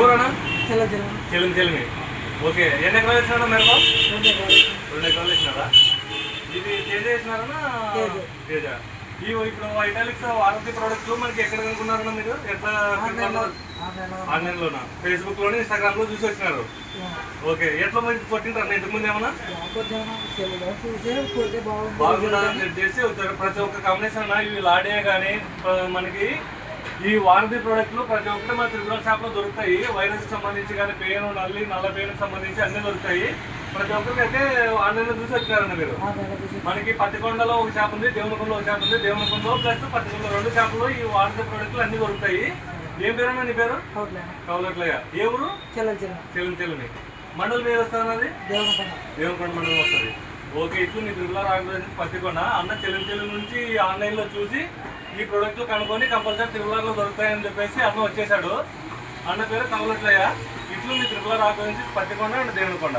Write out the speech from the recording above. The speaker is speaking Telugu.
ఎవరన్నా చెల్లిమి. ఓకే, ఎన్ని ఎకరాలు వేసినారా మిరప? 2 ఎకరాలు వేసినారా? ఇది తేజ వేసినారన్నా తేజ? ఇప్పుడు వైటాలిక్స్ వారంటీ ప్రోడక్ట్స్ మనకి ఎక్కడ కనుక్కున్నారన్నా మీరు? ఎట్లా ఆన్లైన్లోనా, ఫేస్బుక్ లోనే, ఇన్స్టాగ్రామ్ లో చూసి వచ్చినారు? ఓకే, ఎట్లా మరి కొట్టింటారు ఇంతకు ముందు ఏమన్నా? బాగుంటుందని చేసి వచ్చారు. ప్రతి ఒక్క కాంబినేషన్ ఇవి లాడే కానీ మనకి ఈ వారంటీ ప్రోడక్ట్లు ప్రతి ఒక్కటి మన త్రిపుర షాప్ లో దొరుకుతాయి. వైరస్ సంబంధించి కానీ నల్ల పెయిన్ సంబంధించి అన్ని దొరుకుతాయి. ప్రతి ఒక్కరికి అయితే ఆన్లైన్ లో చూసి వచ్చినారన్న మీరు. మనకి పత్తికొండలో ఒక షాప్ ఉంది, దేవునికొండలో ఒక షాప్ ఉంది. దేవునికొండలో ప్లస్ పత్తికొండ 2 షాపుల్లో ఈ వారంటీ ప్రోడక్ట్లు అన్ని దొరుకుతాయి. ఏం పేరన్నా నీ పేరు? కౌలట్లయ్య. ఏ ఊరు? చెల్లిమి. మండలం ఏది వస్తుంది? అది దేవునికొండ మండలం వస్తుంది. ఓకే, ఇట్లు నీ త్రిపుల రాఘవేంద్ర పత్తికొండ అన్న చెల్లి నుంచి ఆన్లైన్ లో చూసి ఈ ప్రోడక్ట్లు కనుక్కొని కంపల్సరీ త్రిపులలో దొరుకుతాయని చెప్పేసి అన్న వచ్చేసాడు. అన్న పేరు కౌలట్లయ్య. ఇట్లు మీ త్రిపుల రాఘవేంద్ర పత్తికొండ అండ్ దేవునికొండ.